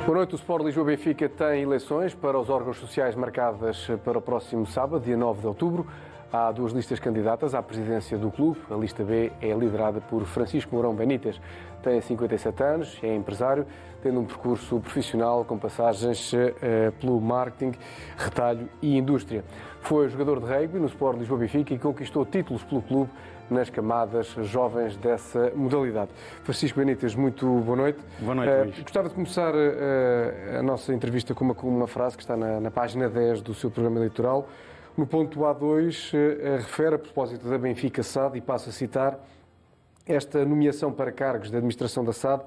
Boa noite. O Sport Lisboa-Benfica tem eleições para os órgãos sociais marcadas para o próximo sábado, dia 9 de outubro. Há duas listas candidatas à presidência do clube. A lista B é liderada por Francisco Mourão Benítez. Tem 57 anos, é empresário, tendo um percurso profissional com passagens pelo marketing, retalho e indústria. Foi jogador de rugby no Sport Lisboa-Benfica e conquistou títulos pelo clube nas camadas jovens dessa modalidade. Francisco Benítez, muito boa noite. Boa noite, Luís. Gostava de começar a nossa entrevista com uma frase que está na página 10 do seu programa eleitoral. No ponto A2, refere a propósito da Benfica SAD, e passo a citar: esta nomeação para cargos de administração da SAD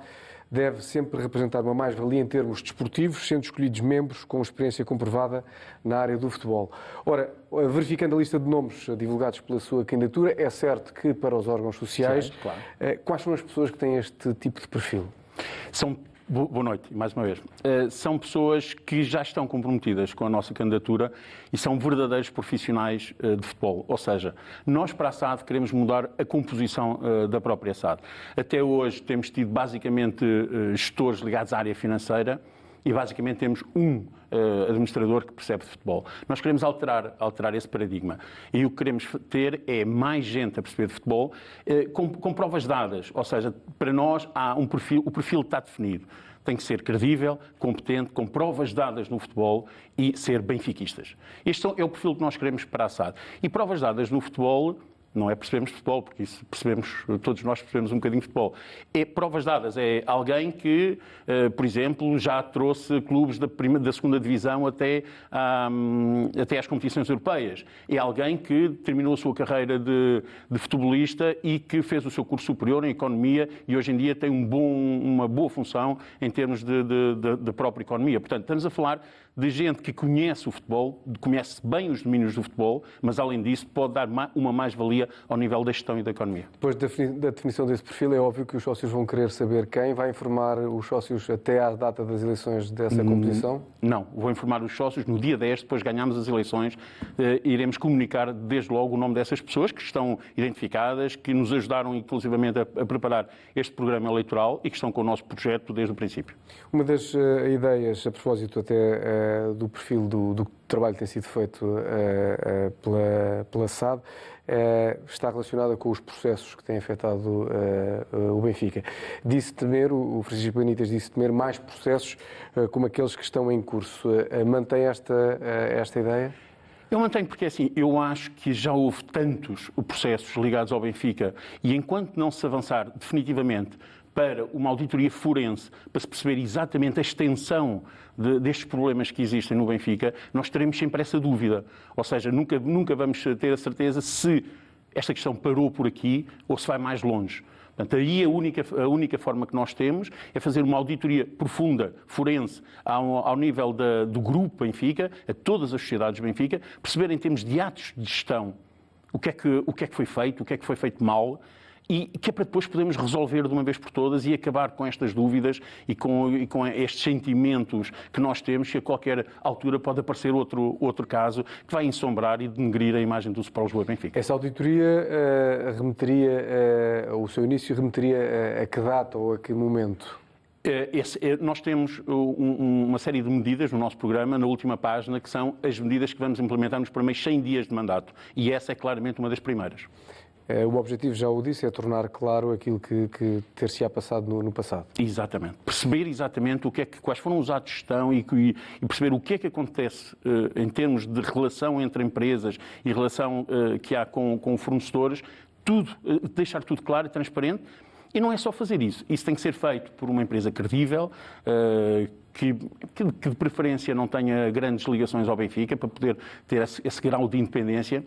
deve sempre representar uma mais-valia em termos desportivos, sendo escolhidos membros com experiência comprovada na área do futebol. Ora, verificando a lista de nomes divulgados pela sua candidatura, é certo que para os órgãos sociais, sim, claro. Quais são as pessoas que têm este tipo de perfil? Boa noite, mais uma vez. São pessoas que já estão comprometidas com a nossa candidatura e são verdadeiros profissionais de futebol. Ou seja, nós para a SAD queremos mudar a composição da própria SAD. Até hoje temos tido basicamente gestores ligados à área financeira e basicamente temos um administrador que percebe de futebol. Nós queremos alterar esse paradigma. E o que queremos ter é mais gente a perceber de futebol com provas dadas. Ou seja, para nós há um perfil, o perfil está definido. Tem que ser credível, competente, com provas dadas no futebol e ser benfiquistas. Este é o perfil que nós queremos para a SAD. E provas dadas no futebol não é percebermos futebol, porque isso todos nós percebemos um bocadinho de futebol. É provas dadas, é alguém que, por exemplo, já trouxe clubes da segunda divisão até às competições europeias. É alguém que terminou a sua carreira de futebolista e que fez o seu curso superior em economia e hoje em dia tem uma boa função em termos de própria economia. Portanto, estamos a falar de gente que conhece o futebol, conhece bem os domínios do futebol, mas além disso pode dar uma mais-valia ao nível da gestão e da economia. Depois da definição desse perfil, é óbvio que os sócios vão querer saber quem vai informar os sócios até à data das eleições dessa competição? Não, vou informar os sócios no dia 10, depois ganhamos as eleições, iremos comunicar desde logo o nome dessas pessoas que estão identificadas, que nos ajudaram inclusivamente a preparar este programa eleitoral e que estão com o nosso projeto desde o princípio. Uma das ideias, a propósito até do perfil do trabalho que tem sido feito pela SAD, está relacionada com os processos que têm afetado o Benfica. Disse temer, o Francisco Benítez disse temer mais processos como aqueles que estão em curso. Mantém esta ideia? Eu mantenho porque, assim, eu acho que já houve tantos processos ligados ao Benfica e enquanto não se avançar definitivamente para uma auditoria forense, para se perceber exatamente a extensão destes problemas que existem no Benfica, nós teremos sempre essa dúvida. Ou seja, nunca vamos ter a certeza se esta questão parou por aqui ou se vai mais longe. Portanto, aí a única forma que nós temos é fazer uma auditoria profunda, forense, ao nível do grupo Benfica, a todas as sociedades Benfica, perceber em termos de atos de gestão o que é que foi feito, o que é que foi feito mal, e que é para depois podermos resolver de uma vez por todas e acabar com estas dúvidas e com estes sentimentos que nós temos, que a qualquer altura pode aparecer outro caso que vai ensombrar e denegrir a imagem do Sport Lisboa-Benfica. Essa auditoria o seu início remeteria a que data ou a que momento? Nós temos uma série de medidas no nosso programa, na última página, que são as medidas que vamos implementar nos primeiros 100 dias de mandato. E essa é claramente uma das primeiras. O objetivo, já o disse, é tornar claro aquilo que ter-se-á passado no passado. Exatamente. Perceber exatamente quais foram os atos de gestão e perceber o que é que acontece em termos de relação entre empresas e relação que há com fornecedores, deixar tudo claro e transparente. E não é só fazer isso. Isso tem que ser feito por uma empresa credível, que de preferência não tenha grandes ligações ao Benfica, para poder ter esse grau de independência.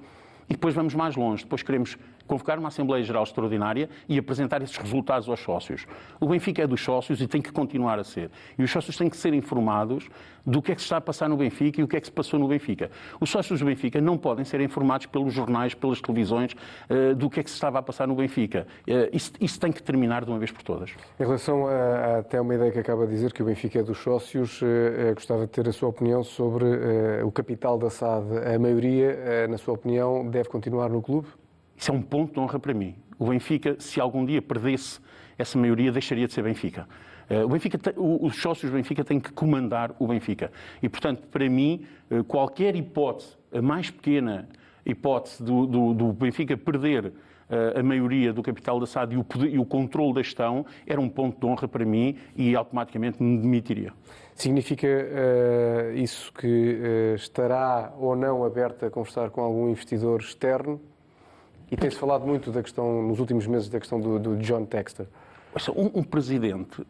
E depois vamos mais longe. Depois queremos convocar uma Assembleia Geral Extraordinária e apresentar esses resultados aos sócios. O Benfica é dos sócios e tem que continuar a ser. E os sócios têm que ser informados do que é que se está a passar no Benfica e o que é que se passou no Benfica. Os sócios do Benfica não podem ser informados pelos jornais, pelas televisões, do que é que se estava a passar no Benfica. Isso tem que terminar de uma vez por todas. Em relação a até uma ideia que acaba de dizer, que o Benfica é dos sócios, gostava de ter a sua opinião sobre o capital da SAD. A maioria, na sua opinião, deve continuar no clube? Isso é um ponto de honra para mim. O Benfica, se algum dia perdesse essa maioria, deixaria de ser Benfica. Os sócios do Benfica têm que comandar o Benfica. E, portanto, para mim, qualquer hipótese, a mais pequena hipótese do Benfica perder a maioria do capital da SAD e o controle da gestão era um ponto de honra para mim e automaticamente me demitiria. Significa isso que estará ou não aberto a conversar com algum investidor externo? E tem-se falado muito da questão, nos últimos meses, da questão do John Textor. Um presidente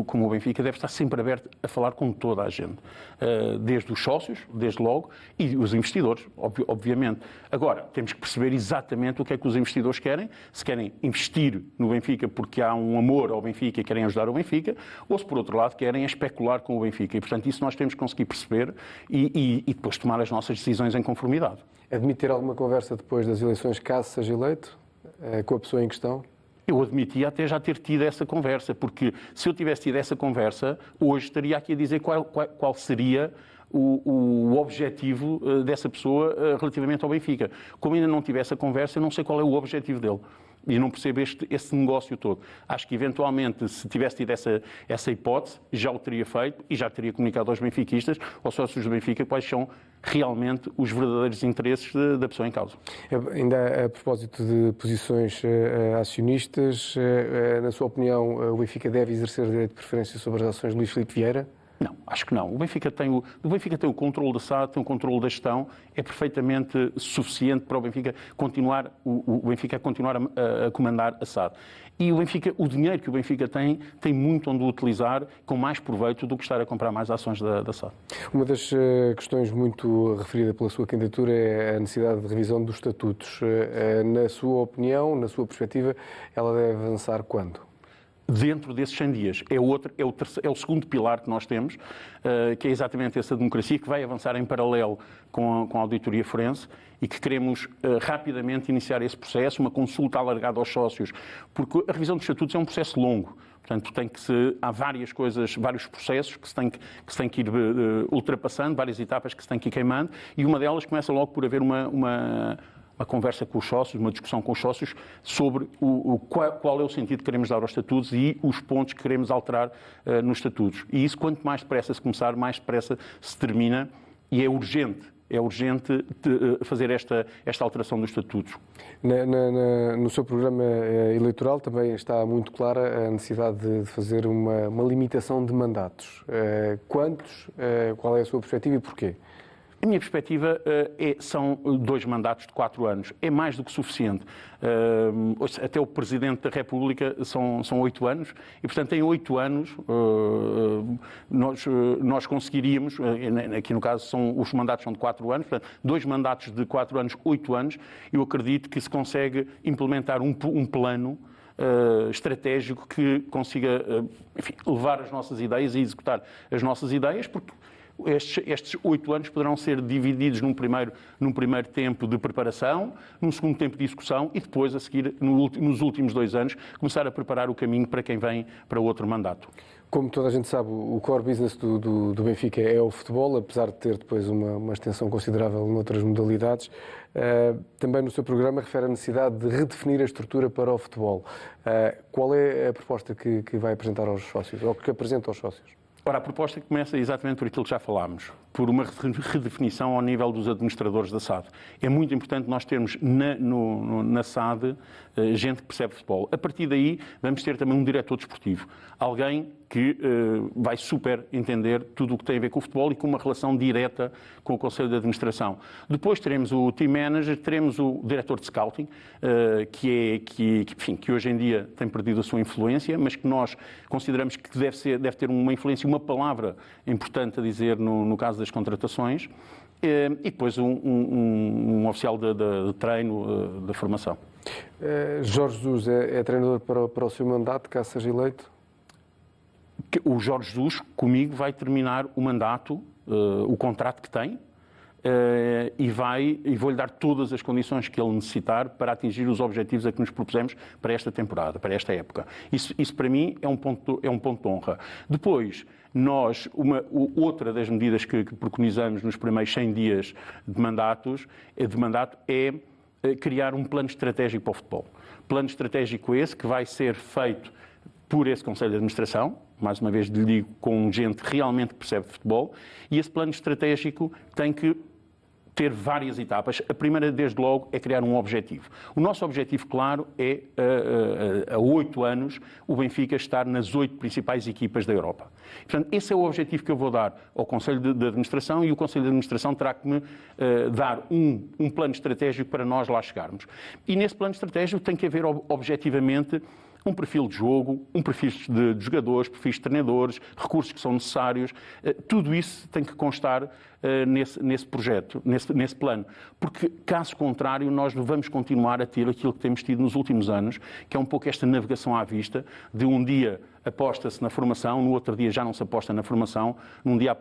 como o Benfica deve estar sempre aberto a falar com toda a gente, desde os sócios, desde logo, e os investidores, obviamente. Agora, temos que perceber exatamente o que é que os investidores querem, se querem investir no Benfica porque há um amor ao Benfica e querem ajudar o Benfica, ou se, por outro lado, querem especular com o Benfica. E, portanto, isso nós temos que conseguir perceber e depois tomar as nossas decisões em conformidade. Admite ter alguma conversa depois das eleições, caso seja eleito, com a pessoa em questão? Eu admitia até já ter tido essa conversa, porque se eu tivesse tido essa conversa, hoje estaria aqui a dizer qual seria o objetivo dessa pessoa relativamente ao Benfica. Como ainda não tive essa conversa, eu não sei qual é o objetivo dele. E não percebo esse negócio todo. Acho que, eventualmente, se tivesse tido essa hipótese, já o teria feito e já teria comunicado aos benfiquistas, aos sócios do Benfica, quais são realmente os verdadeiros interesses da pessoa em causa. Ainda a propósito de posições acionistas, na sua opinião, o Benfica deve exercer direito de preferência sobre as ações de Luís Filipe Vieira? Não, acho que não. O Benfica tem o controle da SAD, tem o controle da gestão, é perfeitamente suficiente para o Benfica continuar, a comandar a SAD. E o dinheiro que o Benfica tem muito onde o utilizar com mais proveito do que estar a comprar mais ações da SAD. Uma das questões muito referida pela sua candidatura é a necessidade de revisão dos estatutos. Na sua opinião, na sua perspectiva, ela deve avançar quando? Dentro desses 100 dias. É o segundo pilar que nós temos, que é exatamente essa democracia, que vai avançar em paralelo com a auditoria forense e que queremos rapidamente iniciar esse processo, uma consulta alargada aos sócios, porque a revisão dos estatutos é um processo longo. Portanto, há vários processos que se tem que ir ultrapassando, várias etapas que se tem que ir queimando, e uma delas começa logo por haver uma conversa com os sócios, uma discussão com os sócios sobre qual é o sentido que queremos dar aos estatutos e os pontos que queremos alterar nos estatutos. E isso, quanto mais depressa se começar, mais depressa se termina e é urgente. É urgente fazer esta alteração dos estatutos. No seu programa eleitoral também está muito clara a necessidade de fazer uma limitação de mandatos. Quantos? Qual é a sua perspectiva e porquê? A minha perspectiva são 2 mandatos de 4 anos. É mais do que suficiente. Até o Presidente da República são 8 anos e, portanto, em 8 anos nós conseguiríamos, aqui no caso os mandatos são de 4 anos, portanto, 2 mandatos de 4 anos, 8 anos, eu acredito que se consegue implementar um plano estratégico que consiga levar as nossas ideias e executar as nossas ideias, porque estes 8 anos poderão ser divididos num primeiro tempo de preparação, num segundo tempo de execução e depois, a seguir, nos últimos 2 anos, começar a preparar o caminho para quem vem para outro mandato. Como toda a gente sabe, o core business do Benfica é o futebol, apesar de ter depois uma extensão considerável noutras modalidades. Também no seu programa refere a necessidade de redefinir a estrutura para o futebol. Qual é a proposta que vai apresentar aos sócios, ou que apresenta aos sócios? Ora, a proposta começa exatamente por aquilo que já falámos, por uma redefinição ao nível dos administradores da SAD. É muito importante nós termos na SAD gente que percebe futebol. A partir daí, vamos ter também um diretor desportivo, alguém que vai super entender tudo o que tem a ver com o futebol e com uma relação direta com o Conselho de Administração. Depois teremos o team manager, teremos o diretor de scouting, que hoje em dia tem perdido a sua influência, mas que nós consideramos que deve ter uma influência, uma palavra importante a dizer no caso das contratações, e depois um oficial de treino, da formação. Jorge Jesus é treinador para o seu mandato, caso seja eleito? O Jorge Jesus, comigo, vai terminar o mandato, o contrato que tem, e vou-lhe dar todas as condições que ele necessitar para atingir os objetivos a que nos propusemos para esta temporada, para esta época. Isso para mim é um ponto de honra. Depois, outra das medidas que preconizamos nos primeiros 100 dias de mandato é criar um plano estratégico para o futebol. Plano estratégico esse que vai ser feito por esse Conselho de Administração, mais uma vez lhe digo, com gente realmente que percebe de futebol, e esse plano estratégico tem que ter várias etapas. A primeira, desde logo, é criar um objetivo. O nosso objetivo, claro, é, há 8 anos, o Benfica estar nas 8 principais equipas da Europa. Portanto, esse é o objetivo que eu vou dar ao Conselho de Administração, e o Conselho de Administração terá que me dar um plano estratégico para nós lá chegarmos. E nesse plano estratégico tem que haver, objetivamente, um perfil de jogo, um perfil de jogadores, perfis de treinadores, recursos que são necessários. Tudo isso tem que constar nesse projeto, nesse plano. Porque, caso contrário, nós vamos continuar a ter aquilo que temos tido nos últimos anos, que é um pouco esta navegação à vista, de um dia aposta-se na formação, no outro dia já não se aposta na formação, num dia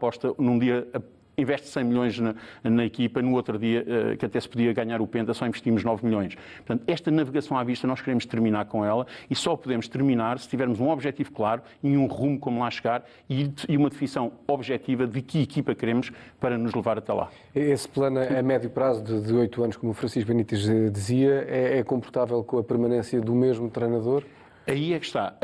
investe 100 milhões na equipa, no outro dia, que até se podia ganhar o Penta, só investimos 9 milhões. Portanto, esta navegação à vista, nós queremos terminar com ela, e só podemos terminar se tivermos um objetivo claro e um rumo como lá chegar, e uma definição objetiva de que equipa queremos para nos levar até lá. Esse plano a médio prazo de 8 anos, como o Francisco Benítez dizia, é comportável com a permanência do mesmo treinador? Aí é que está.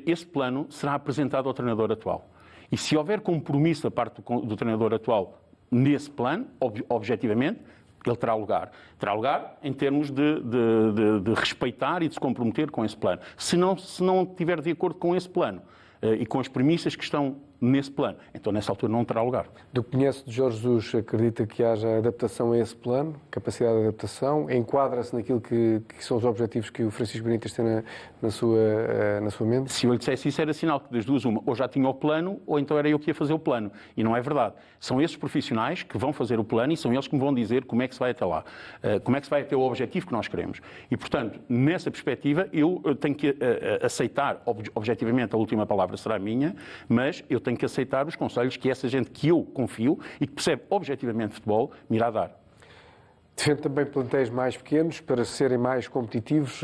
Esse plano será apresentado ao treinador atual. E se houver compromisso da parte do treinador atual nesse plano, objetivamente, ele terá lugar. Terá lugar em termos de respeitar e de se comprometer com esse plano. Se não estiver de acordo com esse plano e com as premissas que estão nesse plano, então nessa altura não terá lugar. Do que conhece de Jorge Jesus, acredita que haja adaptação a esse plano, capacidade de adaptação? Enquadra-se naquilo que são os objetivos que o Francisco Benítez tem na sua mente? Se eu lhe dissesse isso, era sinal que das duas uma, ou já tinha o plano, ou então era eu que ia fazer o plano. E não é verdade. São esses profissionais que vão fazer o plano e são eles que me vão dizer como é que se vai até lá, como é que se vai até o objetivo que nós queremos. E, portanto, nessa perspectiva, eu tenho que aceitar, objetivamente, a última palavra será minha, mas eu tenho que aceitar os conselhos que essa gente que eu confio e que percebe objetivamente futebol me irá dar. Defende também plantéis mais pequenos para serem mais competitivos,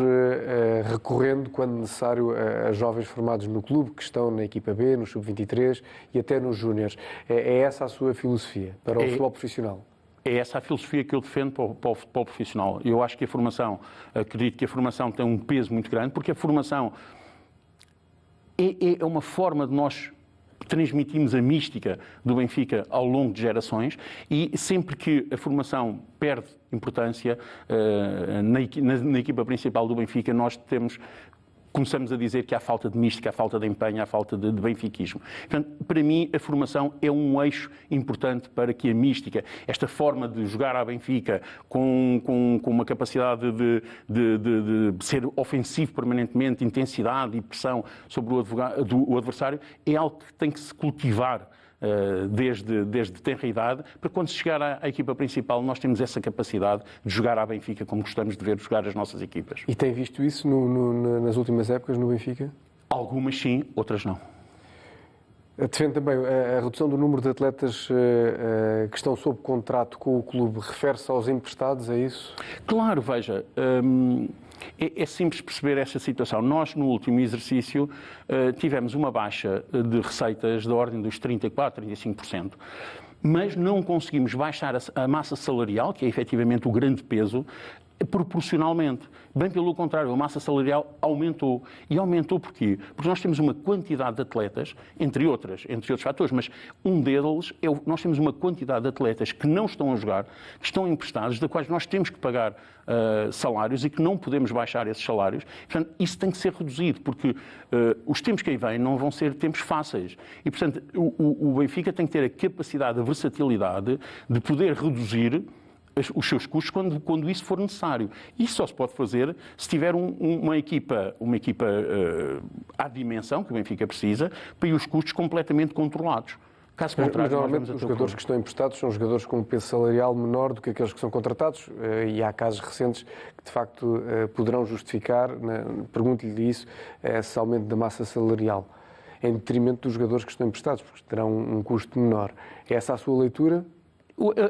recorrendo, quando necessário, a jovens formados no clube, que estão na equipa B, no sub-23 e até nos júniores. É essa a sua filosofia para o futebol profissional? É essa a filosofia que eu defendo para o futebol profissional. Eu acho que acredito que a formação tem um peso muito grande, porque a formação é uma forma de nós transmitirmos a mística do Benfica ao longo de gerações, e sempre que a formação perde importância na equipa principal do Benfica, nós começamos a dizer que há falta de mística, há falta de empenho, há falta de benfiquismo. Portanto, para mim, a formação é um eixo importante para que a mística, esta forma de jogar à Benfica com uma capacidade de ser ofensivo permanentemente, intensidade e pressão sobre o adversário, é algo que tem que se cultivar desde tenra idade, para quando se chegar à equipa principal nós temos essa capacidade de jogar à Benfica como gostamos de ver jogar as nossas equipas. E tem visto isso nas últimas épocas no Benfica? Algumas sim, outras não. Defende também a redução do número de atletas que estão sob contrato com o clube. Refere-se aos emprestados, é isso? Claro, veja, é simples perceber esta situação. Nós, no último exercício, tivemos uma baixa de receitas da ordem dos 34%, 35%. Mas não conseguimos baixar a massa salarial, que é efetivamente o grande peso, proporcionalmente. Bem pelo contrário, a massa salarial aumentou. E aumentou porquê? Porque nós temos uma quantidade de atletas, entre outros fatores, mas um deles é nós temos uma quantidade de atletas que não estão a jogar, que estão emprestados, da quais nós temos que pagar salários e que não podemos baixar esses salários. Portanto, isso tem que ser reduzido, porque os tempos que aí vêm não vão ser tempos fáceis. E, portanto, o Benfica tem que ter a capacidade, a versatilidade de poder reduzir os seus custos quando isso for necessário. Isso só se pode fazer se tiver uma equipa à dimensão que o Benfica precisa, para os custos completamente controlados. Caso contrário, normalmente os jogadores que estão emprestados são jogadores com um peso salarial menor do que aqueles que são contratados, e há casos recentes que de facto poderão justificar, pergunto-lhe isso, esse aumento da massa salarial, em detrimento dos jogadores que estão emprestados, porque terão um custo menor. É essa a sua leitura?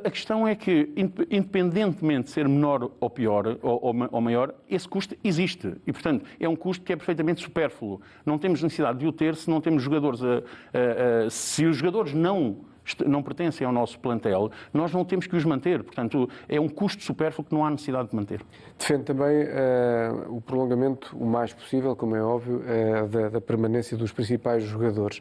A questão é que, independentemente de ser menor ou pior, ou maior, esse custo existe. E, portanto, é um custo que é perfeitamente supérfluo. Não temos necessidade de o ter se não temos jogadores. Se os jogadores não não pertencem ao nosso plantel, nós não temos que os manter. Portanto, é um custo supérfluo que não há necessidade de manter. Defende também o prolongamento o mais possível, como é óbvio, da permanência dos principais jogadores.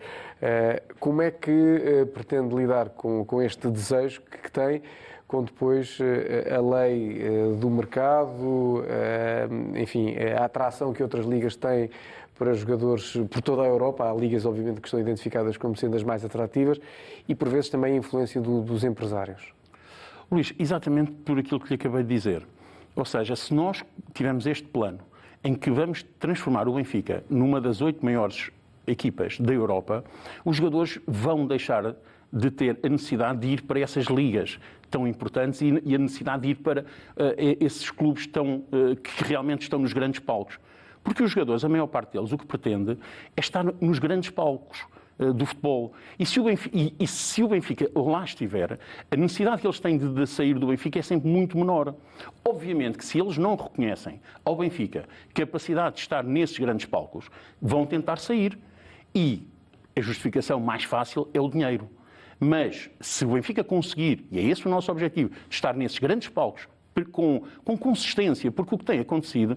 Como é que pretende lidar com este desejo que tem, com depois a lei do mercado, enfim, a atração que outras ligas têm para jogadores por toda a Europa? Há ligas, obviamente, que estão identificadas como sendo as mais atrativas e, por vezes, também a influência dos empresários. Luís, exatamente por aquilo que lhe acabei de dizer. Ou seja, se nós tivermos este plano em que vamos transformar o Benfica numa das 8 maiores equipas da Europa, os jogadores vão deixar de ter a necessidade de ir para essas ligas tão importantes e a necessidade de ir para esses clubes que realmente estão nos grandes palcos. Porque os jogadores, a maior parte deles, o que pretende é estar nos grandes palcos do futebol. E se o Benfica lá estiver, a necessidade que eles têm de sair do Benfica é sempre muito menor. Obviamente que se eles não reconhecem ao Benfica capacidade de estar nesses grandes palcos, vão tentar sair. E a justificação mais fácil é o dinheiro. Mas se o Benfica conseguir, e é esse o nosso objetivo, de estar nesses grandes palcos com consistência, porque o que tem acontecido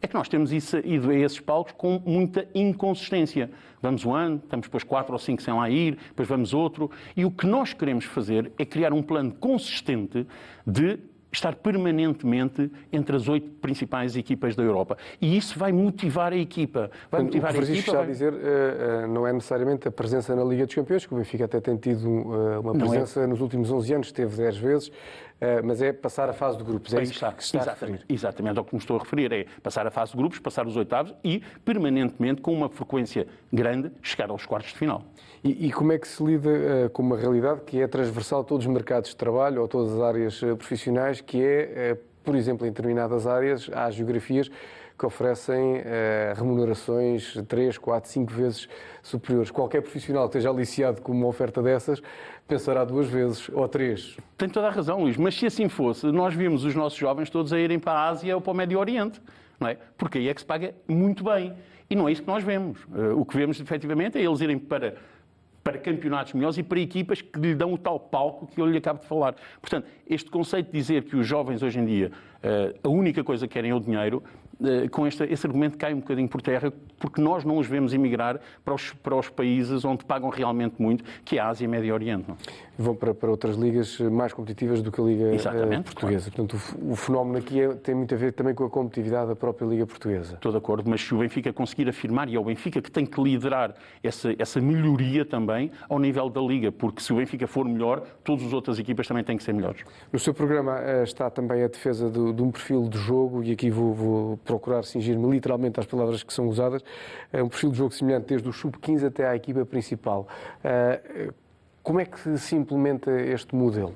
é que nós temos ido a esses palcos com muita inconsistência. Vamos um ano, estamos depois 4 ou 5 sem lá ir, depois vamos outro. E o que nós queremos fazer é criar um plano consistente de estar permanentemente entre as 8 principais equipas da Europa. E isso vai motivar a equipa. Vai motivar o que o Francisco está a dizer não é necessariamente a presença na Liga dos Campeões, que o Benfica até tem tido uma presença nos últimos 11 anos, teve 10 vezes, mas é passar a fase de grupos. É isso que se está a referir. Exatamente, ao que me estou a referir é passar a fase de grupos, passar os oitavos e, permanentemente, com uma frequência grande, chegar aos quartos de final. E como é que se lida com uma realidade que é transversal a todos os mercados de trabalho ou a todas as áreas profissionais, que é, por exemplo, em determinadas áreas, há geografias que oferecem remunerações 3, 4, 5 vezes superiores. Qualquer profissional que esteja aliciado com uma oferta dessas pensará 2 vezes ou 3. Tem toda a razão, Luís, mas se assim fosse, nós vimos os nossos jovens todos a irem para a Ásia ou para o Médio Oriente, não é? Porque aí é que se paga muito bem. E não é isso que nós vemos. O que vemos, efetivamente, é eles irem para campeonatos melhores e para equipas que lhe dão o tal palco que eu lhe acabo de falar. Portanto, este conceito de dizer que os jovens hoje em dia a única coisa que querem é o dinheiro, com esse argumento cai um bocadinho por terra, porque nós não os vemos emigrar para os países onde pagam realmente muito, que é a Ásia e Médio Oriente. Não? Vão para outras ligas mais competitivas do que a Liga Portuguesa. Claro. Portanto, o fenómeno aqui tem muito a ver também com a competitividade da própria Liga Portuguesa. Estou de acordo, mas se o Benfica conseguir afirmar, e é o Benfica que tem que liderar essa melhoria também ao nível da Liga, porque se o Benfica for melhor, todas as outras equipas também têm que ser melhores. No seu programa está também a defesa de um perfil de jogo, e aqui vou procurar cingir-me literalmente às palavras que são usadas, um perfil de jogo semelhante desde o sub-15 até à equipa principal. Como é que se implementa este modelo?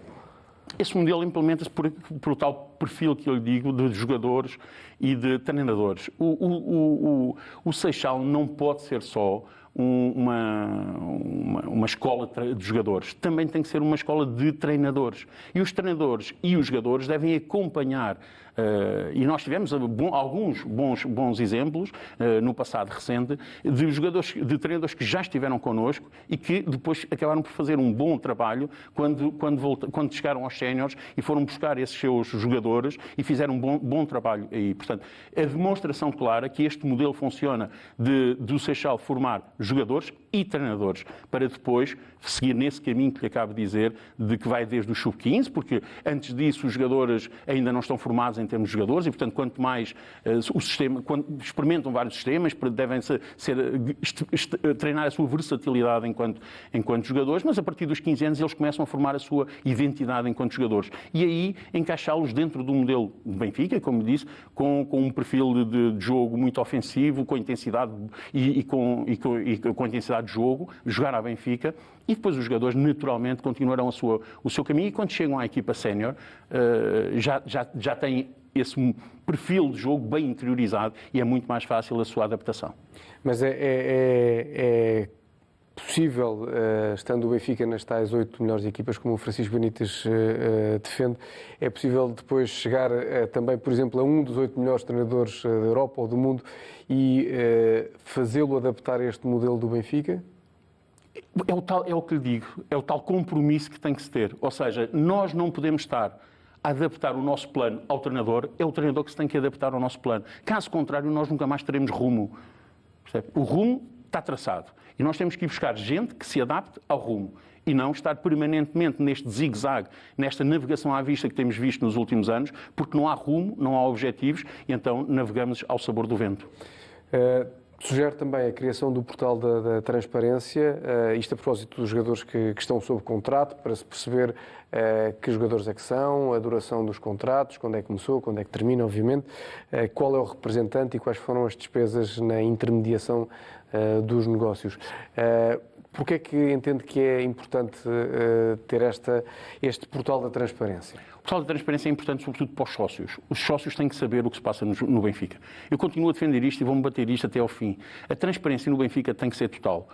Esse modelo implementa-se por o tal perfil que eu lhe digo de jogadores e de treinadores. O Seixal não pode ser só uma escola de jogadores, também tem que ser uma escola de treinadores. E os treinadores e os jogadores devem acompanhar. E nós tivemos alguns bons exemplos no passado recente de treinadores que já estiveram connosco e que depois acabaram por fazer um bom trabalho quando chegaram aos séniores e foram buscar esses seus jogadores e fizeram um bom trabalho aí. Portanto, a demonstração clara que este modelo funciona do Seixal formar jogadores e treinadores para depois seguir nesse caminho que lhe acabo de dizer, de que vai desde o sub-15, porque antes disso os jogadores ainda não estão formados em termos de jogadores e, portanto, quanto mais o sistema, quando experimentam vários sistemas, devem treinar a sua versatilidade enquanto jogadores, mas a partir dos 15 anos eles começam a formar a sua identidade enquanto jogadores. E aí encaixá-los dentro do modelo de Benfica, como disse, com um perfil de jogo muito ofensivo, com intensidade e com a intensidade de jogo, jogar à Benfica, e depois os jogadores naturalmente continuarão o seu caminho e quando chegam à equipa sénior já têm esse perfil de jogo bem interiorizado e é muito mais fácil a sua adaptação. Mas é possível, estando o Benfica nas tais 8 melhores equipas, como o Francisco Benítez defende, é possível depois chegar também, por exemplo, a um dos 8 melhores treinadores da Europa ou do mundo e fazê-lo adaptar a este modelo do Benfica? É o que lhe digo, é o tal compromisso que tem que se ter. Ou seja, nós não podemos estar a adaptar o nosso plano ao treinador, é o treinador que se tem que adaptar ao nosso plano. Caso contrário, nós nunca mais teremos rumo. Percebe? O rumo está traçado e nós temos que ir buscar gente que se adapte ao rumo e não estar permanentemente neste zigue-zague, nesta navegação à vista que temos visto nos últimos anos, porque não há rumo, não há objetivos e então navegamos ao sabor do vento. Sugere também a criação do portal da transparência, isto a propósito dos jogadores que estão sob contrato, para se perceber que jogadores é que são, a duração dos contratos, quando é que começou, quando é que termina, obviamente, qual é o representante e quais foram as despesas na intermediação dos negócios. Porquê é que entende que é importante ter este portal da transparência? O portal da transparência é importante, sobretudo para os sócios. Os sócios têm que saber o que se passa no Benfica. Eu continuo a defender isto e vou-me bater isto até ao fim. A transparência no Benfica tem que ser total.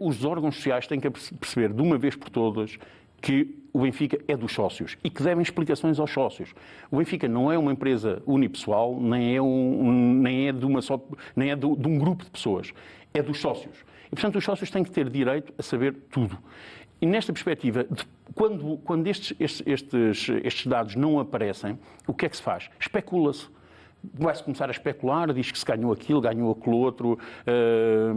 Os órgãos sociais têm que perceber, de uma vez por todas, que o Benfica é dos sócios e que devem explicações aos sócios. O Benfica não é uma empresa unipessoal, nem é de um grupo de pessoas. É dos sócios. E, portanto, os sócios têm que ter direito a saber tudo. E nesta perspectiva, quando estes dados não aparecem, o que é que se faz? Especula-se. Vai-se começar a especular, diz que se ganhou aquilo, ganhou aquele outro,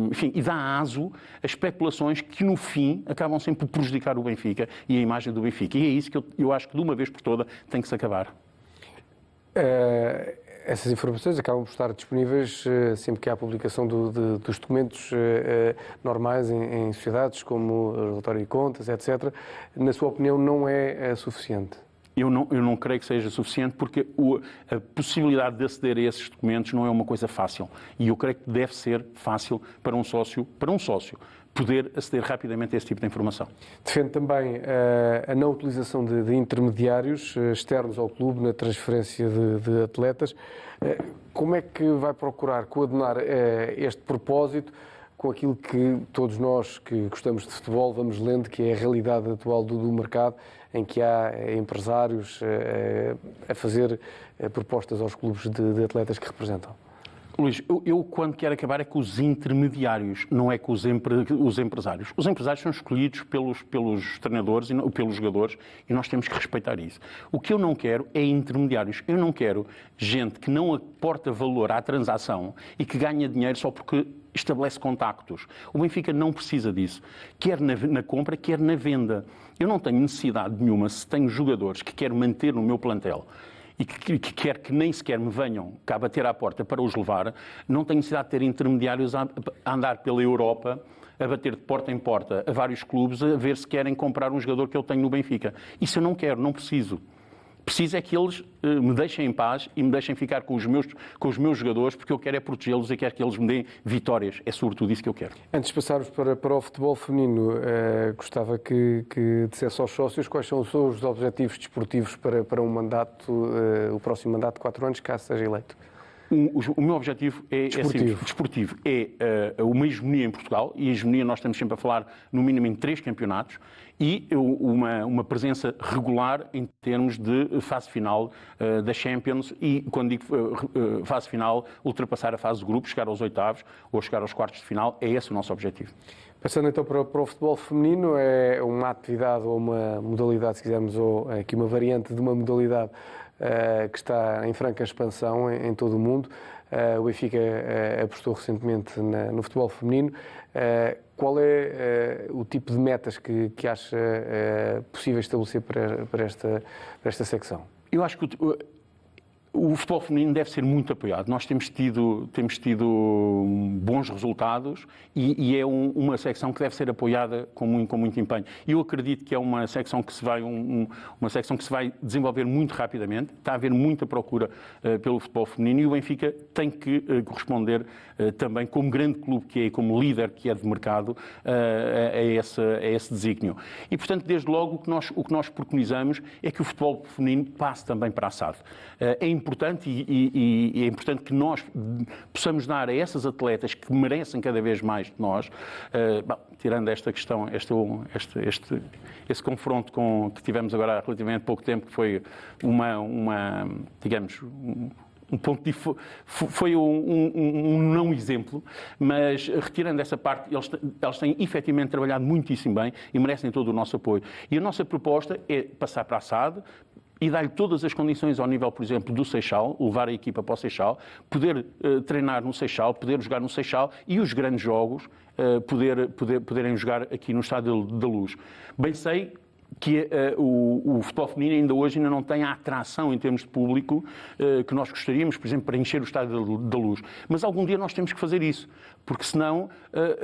enfim, e dá aso a especulações que, no fim, acabam sempre por prejudicar o Benfica e a imagem do Benfica. E é isso que eu acho que, de uma vez por toda, tem que se acabar. Essas informações acabam por estar disponíveis sempre que há a publicação dos documentos normais em sociedades, como o relatório de contas, etc. Na sua opinião, não é suficiente? Eu não creio que seja suficiente, porque a possibilidade de aceder a esses documentos não é uma coisa fácil. E eu creio que deve ser fácil para um sócio poder aceder rapidamente a esse tipo de informação. Defende também a não utilização de intermediários externos ao clube na transferência de atletas. Como é que vai procurar coadunar este propósito com aquilo que todos nós que gostamos de futebol vamos lendo, que é a realidade atual do mercado, em que há empresários a fazer propostas aos clubes de atletas que representam? Luís, eu quando quero acabar é com os intermediários, não é com os empresários. Os empresários são escolhidos pelos treinadores e pelos jogadores e nós temos que respeitar isso. O que eu não quero é intermediários. Eu não quero gente que não aporta valor à transação e que ganha dinheiro só porque estabelece contactos. O Benfica não precisa disso, quer na compra, quer na venda. Eu não tenho necessidade nenhuma, se tenho jogadores que quero manter no meu plantel e que quer que nem sequer me venham cá bater à porta para os levar, não tenho necessidade de ter intermediários a andar pela Europa, a bater de porta em porta a vários clubes, a ver se querem comprar um jogador que eu tenho no Benfica. Isso eu não quero, não preciso. Preciso é que eles me deixem em paz e me deixem ficar com os meus jogadores, porque eu quero é protegê-los e quero que eles me deem vitórias. É sobretudo isso que eu quero. Antes de passarmos para o futebol feminino, gostava que dissesse aos sócios quais são os seus objetivos desportivos para um mandato, o próximo mandato de 4 anos, caso seja eleito. O meu objetivo é desportivo. É uma hegemonia em Portugal, e a hegemonia nós estamos sempre a falar no mínimo em 3 campeonatos, e uma presença regular em termos de fase final da Champions, e quando digo fase final, ultrapassar a fase de grupos, chegar aos oitavos ou chegar aos quartos de final, é esse o nosso objetivo. Passando então para o futebol feminino, é uma atividade ou uma modalidade, se quisermos, ou aqui uma variante de uma modalidade que está em franca expansão em todo o mundo. O Benfica apostou recentemente no futebol feminino. Qual é o tipo de metas que acha possível estabelecer para esta secção? Eu acho que o futebol feminino deve ser muito apoiado. Nós temos tido bons resultados e é uma secção que deve ser apoiada com muito empenho. E eu acredito que é uma secção que se vai desenvolver muito rapidamente. Está a haver muita procura pelo futebol feminino e o Benfica tem que corresponder também, como grande clube que é, como líder que é de mercado, a esse desígnio. E, portanto, desde logo, o que nós preconizamos é que o futebol feminino passe também para a SAD. É importante e é importante que nós possamos dar a essas atletas que merecem cada vez mais de nós, tirando esta questão, esse confronto que tivemos agora há relativamente pouco tempo, que foi digamos, foi um não exemplo, mas retirando essa parte, eles têm efetivamente trabalhado muitíssimo bem e merecem todo o nosso apoio. E a nossa proposta é passar para a SAD e dar-lhe todas as condições ao nível, por exemplo, do Seixal, levar a equipa para o Seixal, poder treinar no Seixal, poder jogar no Seixal e os grandes jogos poderem jogar aqui no Estádio da Luz. Bem sei que o futebol feminino ainda hoje não tem a atração em termos de público que nós gostaríamos, por exemplo, para encher o Estádio da Luz. Mas algum dia nós temos que fazer isso, porque senão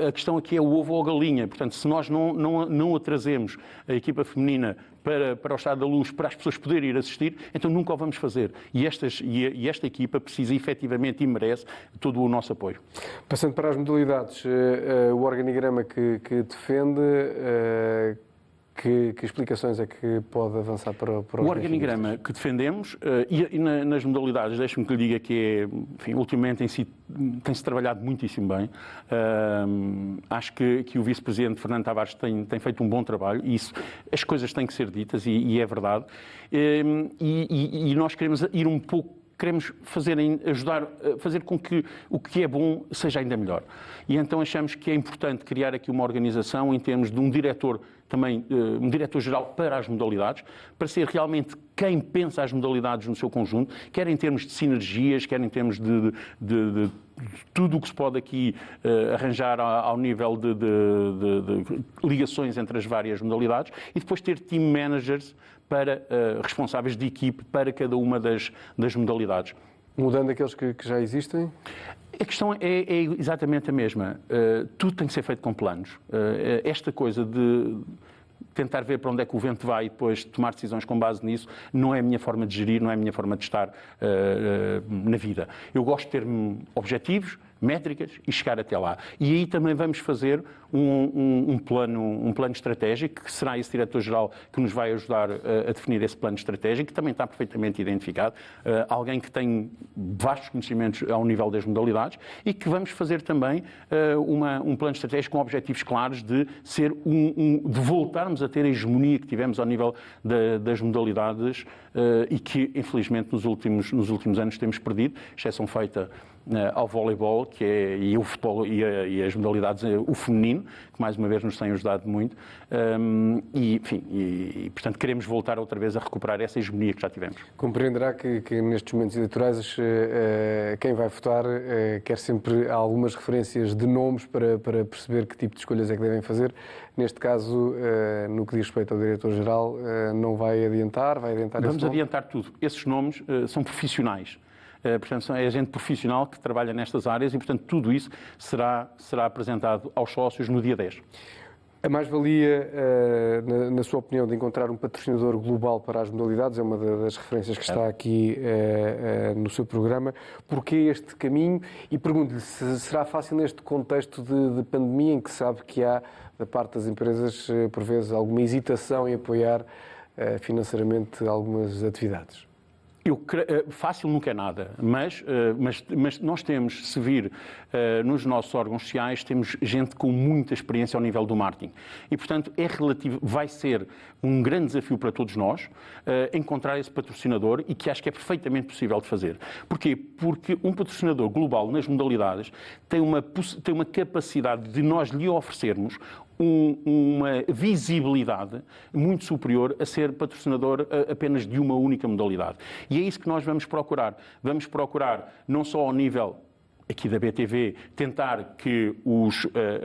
a questão aqui é o ovo ou a galinha. Portanto, se nós não trazemos a equipa feminina para o Estádio da Luz, para as pessoas poderem ir assistir, então nunca o vamos fazer. E esta equipa precisa efetivamente e merece todo o nosso apoio. Passando para as modalidades, o organigrama que defende... Que explicações é que pode avançar para o organigrama que defendemos e nas modalidades, deixe-me que lhe diga que enfim, ultimamente tem-se trabalhado muitíssimo bem. Acho que o vice-presidente Fernando Tavares tem feito um bom trabalho e as coisas têm que ser ditas e é verdade. E nós queremos ir um pouco. Queremos ajudar a fazer com que o que é bom seja ainda melhor. E então achamos que é importante criar aqui uma organização em termos de um diretor, também um diretor-geral para as modalidades, para ser realmente quem pensa as modalidades no seu conjunto, quer em termos de sinergias, quer em termos de tudo o que se pode aqui arranjar ao nível de ligações entre as várias modalidades e depois ter team managers para responsáveis de equipe para cada uma das modalidades. Mudando aqueles que já existem? A questão é exatamente a mesma. Tudo tem que ser feito com planos. Esta coisa de tentar ver para onde é que o vento vai e depois tomar decisões com base nisso não é a minha forma de gerir, não é a minha forma de estar na vida. Eu gosto de ter objetivos, métricas e chegar até lá. E aí também vamos fazer um plano estratégico, que será esse diretor-geral que nos vai ajudar a definir esse plano estratégico, que também está perfeitamente identificado, alguém que tem vastos conhecimentos ao nível das modalidades e que vamos fazer também um plano estratégico com objetivos claros de ser de voltarmos a ter a hegemonia que tivemos ao nível das modalidades e que, infelizmente, nos últimos anos temos perdido, exceção feita ao voleibol, e o futebol e as modalidades, o feminino, que mais uma vez nos tem ajudado muito, portanto queremos voltar outra vez a recuperar essa hegemonia que já tivemos. Compreenderá que nestes momentos eleitorais quem vai votar quer sempre algumas referências de nomes para perceber que tipo de escolhas é que devem fazer. Neste caso, no que diz respeito ao diretor-geral, não vai adiantar? Vai adiantar esse nome? Vamos adiantar tudo. Esses nomes são profissionais. Portanto, é gente profissional que trabalha nestas áreas e, portanto, tudo isso será apresentado aos sócios no dia 10. A mais-valia, na sua opinião, de encontrar um patrocinador global para as modalidades, é uma das referências que está aqui no seu programa. Porquê este caminho? E pergunto-lhe se será fácil neste contexto de pandemia, em que sabe que há, da parte das empresas, por vezes, alguma hesitação em apoiar financeiramente algumas atividades. Fácil nunca é nada, mas nós temos, se vir nos nossos órgãos sociais, temos gente com muita experiência ao nível do marketing. E, portanto, vai ser um grande desafio para todos nós encontrar esse patrocinador e que acho que é perfeitamente possível de fazer. Porquê? Porque um patrocinador global nas modalidades tem uma capacidade de nós lhe oferecermos uma visibilidade muito superior a ser patrocinador apenas de uma única modalidade. E é isso que nós vamos procurar. Vamos procurar, não só ao nível aqui da BTV, tentar que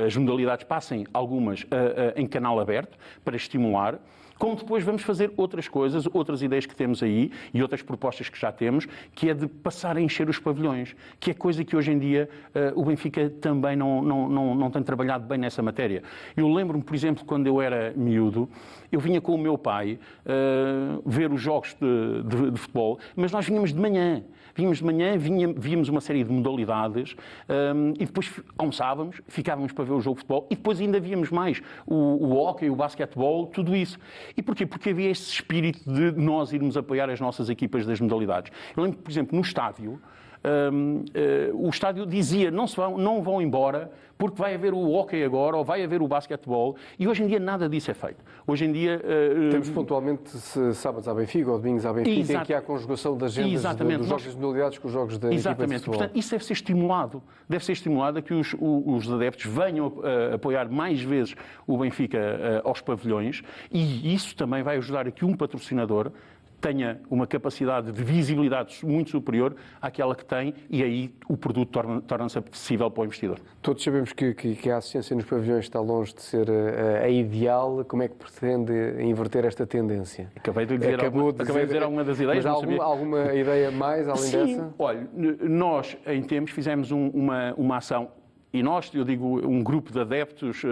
as modalidades passem algumas em canal aberto para estimular, como depois vamos fazer outras coisas, outras ideias que temos aí e outras propostas que já temos, que é de passar a encher os pavilhões, que é coisa que hoje em dia o Benfica também não tem trabalhado bem nessa matéria. Eu lembro-me, por exemplo, quando eu era miúdo, eu vinha com o meu pai ver os jogos de futebol, mas nós vinhamos de manhã. Víamos uma série de modalidades e depois almoçávamos, ficávamos para ver o jogo de futebol e depois ainda víamos mais o hóquei, o basquetebol, tudo isso. E porquê? Porque havia esse espírito de nós irmos apoiar as nossas equipas das modalidades. Eu lembro, por exemplo, no estádio, o estádio dizia não vão embora porque vai haver o hóquei agora ou vai haver o basquetebol, e hoje em dia nada disso é feito. Hoje em dia... Temos pontualmente sábados à Benfica ou domingos à Benfica, em que há a conjugação das agendas dos jogos de modalidades com os jogos da equipa de futebol. Portanto, isso deve ser estimulado. Deve ser estimulado a que os adeptos venham apoiar mais vezes o Benfica aos pavilhões, e isso também vai ajudar a que um patrocinador tenha uma capacidade de visibilidade muito superior àquela que tem, e aí o produto torna-se apetecível para o investidor. Todos sabemos que a assistência nos pavilhões está longe de ser a ideal. Como é que pretende inverter esta tendência? Acabei de dizer alguma das ideias. Mas há alguma ideia mais além dessa? Olha, nós em tempos fizemos uma ação. E nós, eu digo, um grupo de adeptos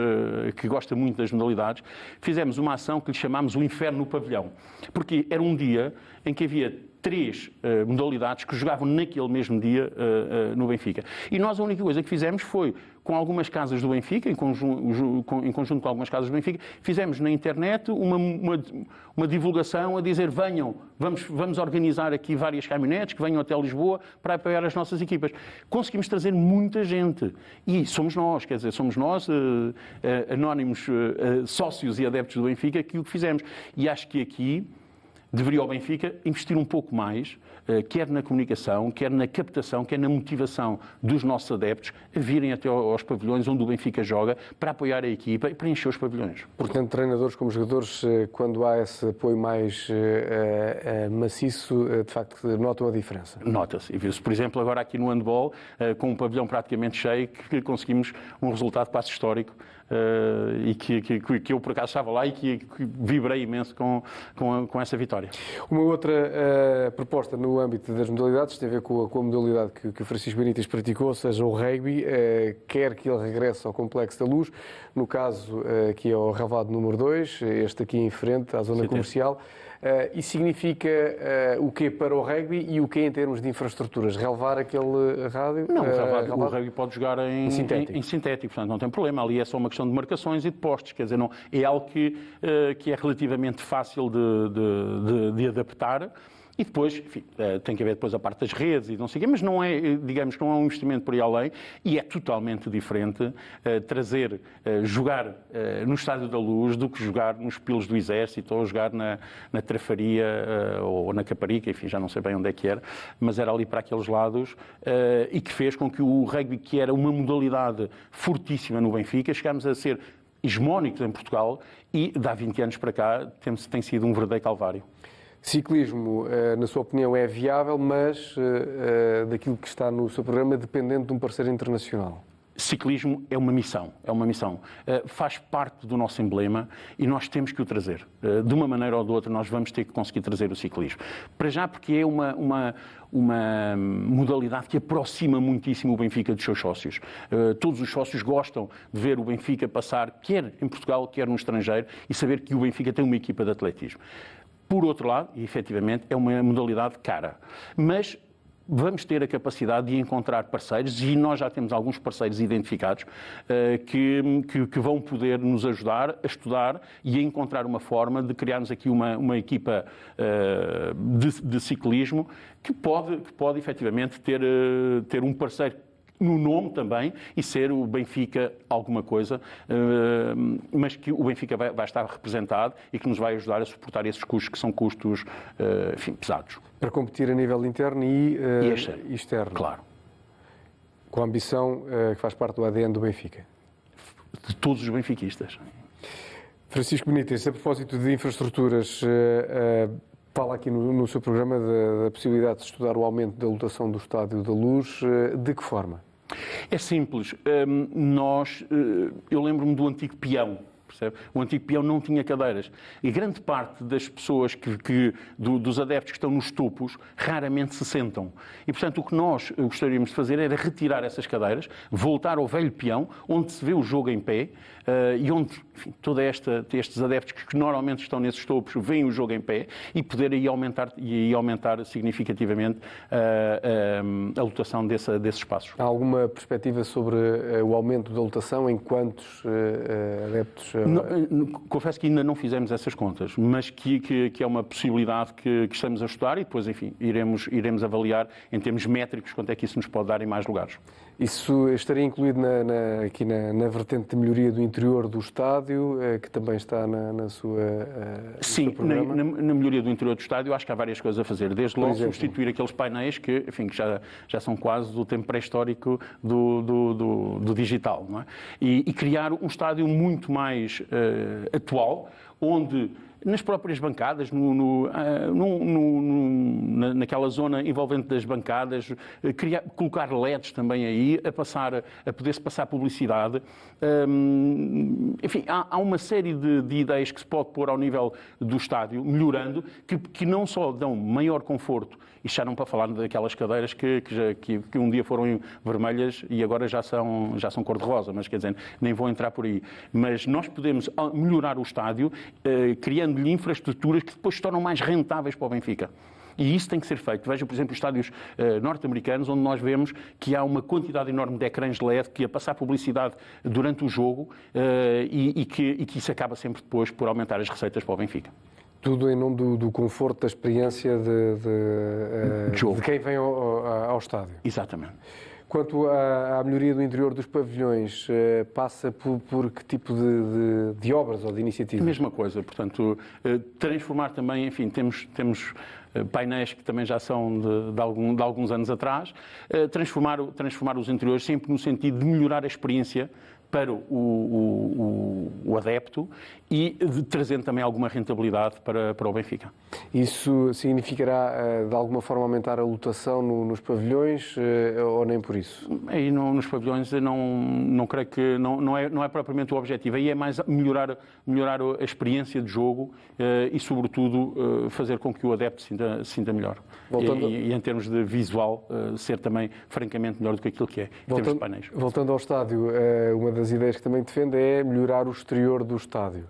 que gosta muito das modalidades, fizemos uma ação que lhe chamámos o Inferno no Pavilhão. Porque era um dia em que havia 3 modalidades que jogavam naquele mesmo dia no Benfica. E nós a única coisa que fizemos foi, com algumas casas do Benfica, em conjunto com algumas casas do Benfica, fizemos na internet uma divulgação a dizer: venham, vamos organizar aqui várias caminhonetes que venham até Lisboa para apoiar as nossas equipas. Conseguimos trazer muita gente. E somos nós, anónimos sócios e adeptos do Benfica, que o que fizemos. E acho que aqui deveria o Benfica investir um pouco mais, quer na comunicação, quer na captação, quer na motivação dos nossos adeptos a virem até aos pavilhões onde o Benfica joga para apoiar a equipa e para encher os pavilhões. Portanto, treinadores como jogadores, quando há esse apoio mais maciço, de facto, notam a diferença? Nota-se. E viu-se, por exemplo, agora aqui no handball, com um pavilhão praticamente cheio, que conseguimos um resultado quase histórico. E que eu por acaso estava lá e que vibrei imenso com essa vitória. Uma outra proposta no âmbito das modalidades tem a ver com a modalidade que o Francisco Benítez praticou, ou seja, o rugby, quer que ele regresse ao Complexo da Luz, no caso aqui ao Relvado número 2, este aqui em frente à zona comercial. Isso significa o quê para o rugby e o quê em termos de infraestruturas? Relevar aquele rádio? Não, o rugby pode jogar em sintético, portanto não tem problema. Ali é só uma questão de marcações e de postes, quer dizer, não, é algo que é relativamente fácil de adaptar. E depois, enfim, tem que haver depois a parte das redes e não sei o quê, mas não é, digamos, não é um investimento por aí além, e é totalmente diferente jogar no Estádio da Luz do que jogar nos Pilos do Exército ou jogar na Trafaria ou na Caparica, enfim, já não sei bem onde é que era, mas era ali para aqueles lados, e que fez com que o rugby, que era uma modalidade fortíssima no Benfica, chegámos a ser hegemónicos em Portugal, e de há 20 anos para cá tem sido um verdadeiro calvário. Ciclismo, na sua opinião, é viável, mas daquilo que está no seu programa, dependente de um parceiro internacional? Ciclismo é uma missão, faz parte do nosso emblema e nós temos que o trazer. De uma maneira ou de outra nós vamos ter que conseguir trazer o ciclismo. Para já porque é uma modalidade que aproxima muitíssimo o Benfica dos seus sócios. Todos os sócios gostam de ver o Benfica passar, quer em Portugal, quer no estrangeiro, e saber que o Benfica tem uma equipa de atletismo. Por outro lado, e efetivamente, é uma modalidade cara, mas vamos ter a capacidade de encontrar parceiros, e nós já temos alguns parceiros identificados que vão poder nos ajudar a estudar e a encontrar uma forma de criarmos aqui uma equipa de ciclismo que pode efetivamente ter um parceiro no nome também e ser o Benfica alguma coisa, mas que o Benfica vai estar representado e que nos vai ajudar a suportar esses custos que são custos, enfim, pesados. Para competir a nível interno e externo. Claro. Com a ambição que faz parte do ADN do Benfica. De todos os benfiquistas. Francisco Benítez, a propósito de infraestruturas, fala aqui no seu programa da possibilidade de estudar o aumento da lotação do Estádio da Luz. De que forma? É simples. Eu lembro-me do antigo peão. Percebe? O antigo peão não tinha cadeiras. E grande parte das pessoas dos adeptos que estão nos topos raramente se sentam. E, portanto, o que nós gostaríamos de fazer era retirar essas cadeiras, voltar ao velho peão, onde se vê o jogo em pé, e onde, enfim, estes adeptos que normalmente estão nesses topos veem o jogo em pé, e poder aí aumentar significativamente a lotação desses espaços. Há alguma perspectiva sobre o aumento da lotação? Em quantos adeptos Confesso que ainda não fizemos essas contas, mas que é uma possibilidade que estamos a estudar e depois, enfim, iremos avaliar em termos métricos quanto é que isso nos pode dar em mais lugares. Isso estaria incluído aqui na vertente de melhoria do interior do estádio, que também está na sua Sim, no seu programa? na melhoria do interior do estádio acho que há várias coisas a fazer. Desde logo substituir aqueles painéis que já são quase do tempo pré-histórico do digital, não é? E criar um estádio muito mais atual, onde nas próprias bancadas, naquela zona envolvente das bancadas, colocar LEDs também aí, a poder-se passar publicidade. Enfim, há uma série de ideias que se pode pôr ao nível do estádio, melhorando, que não só dão maior conforto, e já não para falar daquelas cadeiras que um dia foram vermelhas e agora já são cor-de-rosa, mas quer dizer, nem vou entrar por aí. Mas nós podemos melhorar o estádio, criando-lhe infraestruturas que depois se tornam mais rentáveis para o Benfica. E isso tem que ser feito. Veja, por exemplo, os estádios norte-americanos, onde nós vemos que há uma quantidade enorme de ecrãs LED que a passar publicidade durante o jogo e que isso acaba sempre depois por aumentar as receitas para o Benfica. Tudo em nome do conforto, da experiência de quem vem ao estádio. Exatamente. Quanto à melhoria do interior dos pavilhões, passa por que tipo de obras ou de iniciativas? A mesma coisa, portanto, transformar também, enfim, temos painéis que também já são de alguns anos atrás, transformar os interiores sempre no sentido de melhorar a experiência para o adepto e de trazendo também alguma rentabilidade para o Benfica. Isso significará, de alguma forma, aumentar a lotação nos pavilhões ou nem por isso? Aí nos pavilhões não creio que não é propriamente o objetivo. Aí é mais melhorar a experiência de jogo e, sobretudo, fazer com que o adepto se sinta melhor. E em termos de visual, ser também francamente melhor do que aquilo que é, em termos de painéis. Voltando ao estádio, uma das ideias que também defende é melhorar o exterior do estádio.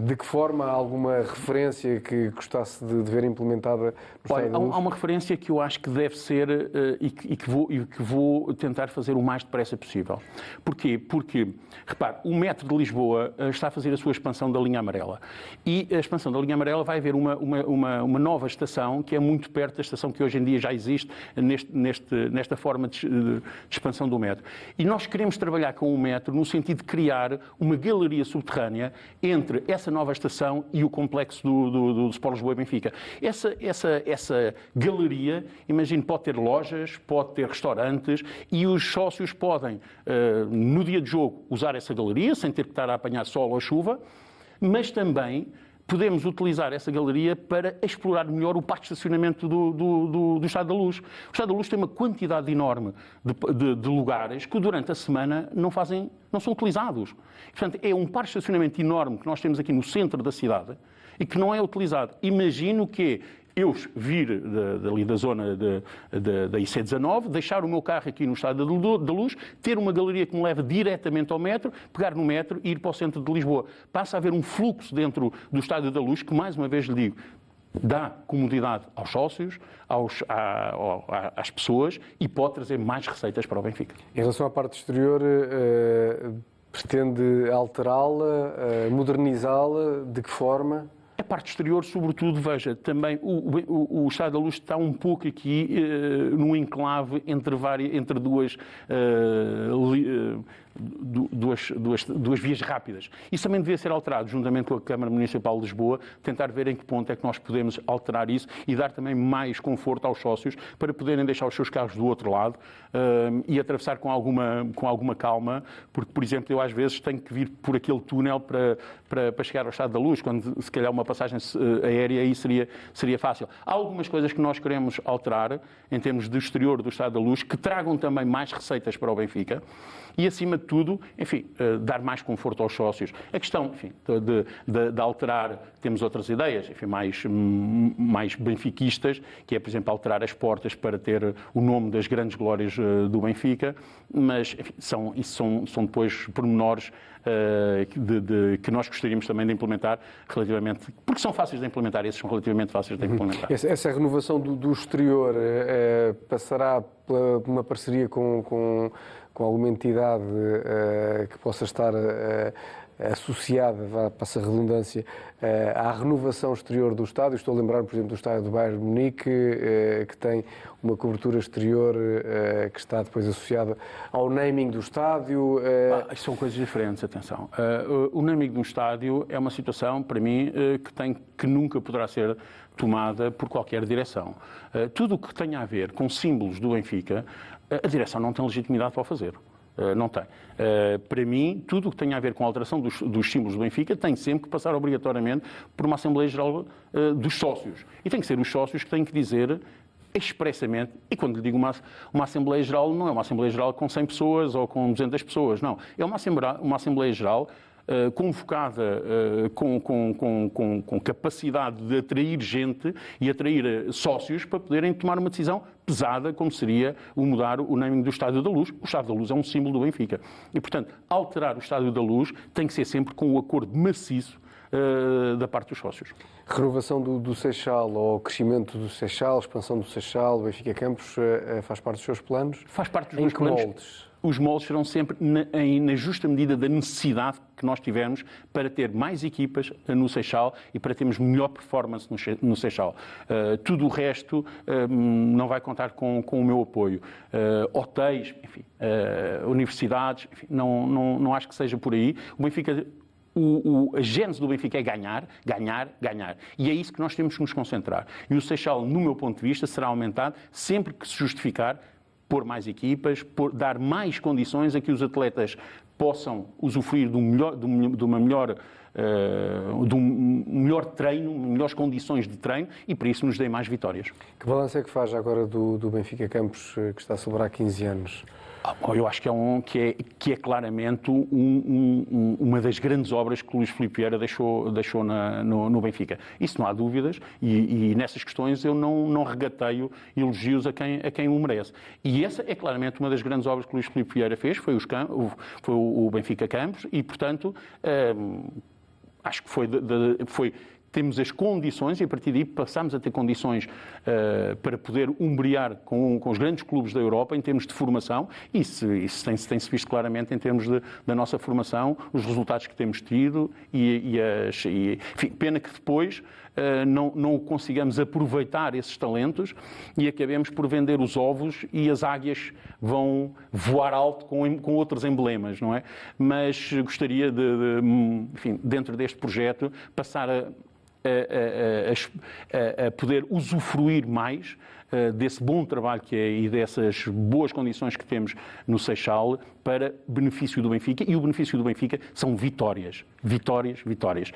De que forma há alguma referência que gostasse de ver implementada no estádio? Há uma referência que eu acho que deve ser e que vou tentar fazer o mais depressa possível. Porquê? Porque, repare, o metro de Lisboa está a fazer a sua expansão da linha amarela. E a expansão da linha amarela vai haver uma nova estação que é muito perto da estação que hoje em dia já existe nesta forma de expansão do metro. E nós queremos trabalhar com o metro no sentido de criar uma galeria subterrânea entre essa nova estação e o complexo do Sport Lisboa e Benfica. Essa galeria, imagino, pode ter lojas, pode ter restaurantes e os sócios podem, no dia de jogo, usar essa galeria sem ter que estar a apanhar sol ou chuva, mas também podemos utilizar essa galeria para explorar melhor o parque de estacionamento do Estádio da Luz. O Estádio da Luz tem uma quantidade enorme de lugares que durante a semana não são utilizados. Portanto, é um parque de estacionamento enorme que nós temos aqui no centro da cidade e que não é utilizado. Imagino que eu vir dali da zona da IC19, deixar o meu carro aqui no Estádio da Luz, ter uma galeria que me leva diretamente ao metro, pegar no metro e ir para o centro de Lisboa. Passa a haver um fluxo dentro do Estádio da Luz que, mais uma vez lhe digo, dá comodidade aos sócios, às pessoas e pode trazer mais receitas para o Benfica. Em relação à parte exterior, pretende alterá-la, modernizá-la? De que forma? A parte exterior, sobretudo, veja, também o Estádio da Luz está um pouco aqui num enclave entre duas vias rápidas. Isso também devia ser alterado, juntamente com a Câmara Municipal de Lisboa, tentar ver em que ponto é que nós podemos alterar isso e dar também mais conforto aos sócios para poderem deixar os seus carros do outro lado e atravessar com alguma calma, porque, por exemplo, eu às vezes tenho que vir por aquele túnel para chegar ao Estádio da Luz, quando se calhar uma passagem aérea aí seria fácil. Há algumas coisas que nós queremos alterar em termos de exterior do Estádio da Luz que tragam também mais receitas para o Benfica e, acima de tudo, enfim, dar mais conforto aos sócios. A questão, enfim, de alterar, temos outras ideias, enfim, mais benfiquistas, que é, por exemplo, alterar as portas para ter o nome das grandes glórias do Benfica, mas, enfim, são depois pormenores que nós gostaríamos também de implementar relativamente, porque são fáceis de implementar, esses são relativamente fáceis de implementar. Essa renovação do exterior passará por uma parceria com alguma entidade que possa estar associada, passa a redundância, à renovação exterior do estádio. Estou a lembrar, por exemplo, do estádio do Bayern de Munique, que tem uma cobertura exterior que está depois associada ao naming do estádio. São coisas diferentes, atenção. O naming de um estádio é uma situação, para mim, que nunca poderá ser tomada por qualquer direção. Tudo o que tenha a ver com símbolos do Benfica, a direção não tem legitimidade para o fazer. Não tem. Para mim, tudo o que tenha a ver com a alteração dos símbolos do Benfica tem sempre que passar obrigatoriamente por uma Assembleia Geral dos sócios. E tem que ser os sócios que têm que dizer expressamente, e quando lhe digo uma Assembleia Geral, não é uma Assembleia Geral com 100 pessoas ou com 200 pessoas, não. É uma Assembleia Geral convocada com capacidade de atrair gente e atrair sócios para poderem tomar uma decisão pesada, como seria o mudar o naming do Estádio da Luz. O Estádio da Luz é um símbolo do Benfica. E, portanto, alterar o Estádio da Luz tem que ser sempre com o acordo maciço da parte dos sócios. Renovação do Seixal ou crescimento do Seixal, expansão do Seixal, Benfica Campos, faz parte dos seus planos? Faz parte dos meus planos. Moldes? Os moldes serão sempre na justa medida da necessidade que nós tivermos para ter mais equipas no Seixal e para termos melhor performance no Seixal. Tudo o resto não vai contar com o meu apoio. Hotéis, enfim, universidades, enfim, não acho que seja por aí. O Benfica... A gênese do Benfica é ganhar, ganhar, ganhar. E é isso que nós temos que nos concentrar. E o Seixal, no meu ponto de vista, será aumentado sempre que se justificar pôr mais equipas, dar mais condições a que os atletas possam usufruir de um melhor treino, melhores condições de treino e, por isso, nos dê mais vitórias. Que balanço é que faz agora do Benfica Campos, que está a celebrar 15 anos? Eu acho que é claramente uma das grandes obras que o Luís Filipe Vieira deixou no Benfica. Isso não há dúvidas e nessas questões eu não regateio elogios a quem o merece. E essa é claramente uma das grandes obras que o Luís Filipe Vieira fez, foi o Benfica Campos e, portanto, acho que foi temos as condições e a partir daí passamos a ter condições para poder umbrear com os grandes clubes da Europa em termos de formação e isso tem-se visto claramente em termos da nossa formação, os resultados que temos tido enfim, pena que depois não consigamos aproveitar esses talentos e acabemos por vender os ovos e as águias vão voar alto com outros emblemas, não é? Mas gostaria enfim, dentro deste projeto, passar a poder usufruir mais desse bom trabalho que é e dessas boas condições que temos no Seixal para benefício do Benfica. E o benefício do Benfica são vitórias. Vitórias, vitórias.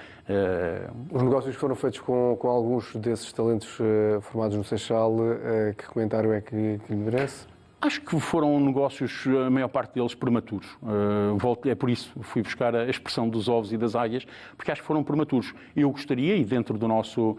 Os negócios que foram feitos com alguns desses talentos formados no Seixal, que comentário é que lhe merece? Acho que foram negócios, a maior parte deles, prematuros. É por isso que fui buscar a expressão dos ovos e das águias, porque acho que foram prematuros. Eu gostaria, e dentro do nosso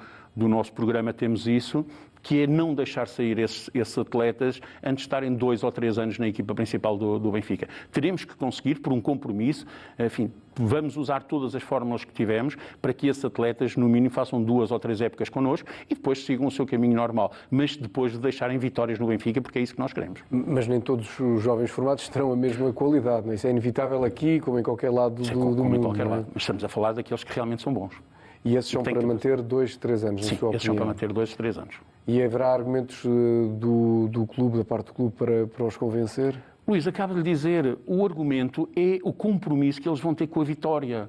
programa temos isso, que é não deixar sair esses atletas antes de estarem 2 ou 3 anos na equipa principal do Benfica. Teremos que conseguir, por um compromisso, enfim, vamos usar todas as fórmulas que tivemos para que esses atletas, no mínimo, façam 2 ou 3 épocas connosco e depois sigam o seu caminho normal, mas depois de deixarem vitórias no Benfica, porque é isso que nós queremos. Mas nem todos os jovens formados terão a mesma qualidade, não é? Isso é inevitável aqui, como em qualquer lado do mundo. Em qualquer lado. Mas estamos a falar daqueles que realmente são bons. E esses são para manter 2, 3 anos, Sim, na sua opinião? Esses são para manter 2, 3 anos. E haverá argumentos do clube, da parte do clube, para os convencer? Luís, acaba de dizer, o argumento é o compromisso que eles vão ter com a vitória.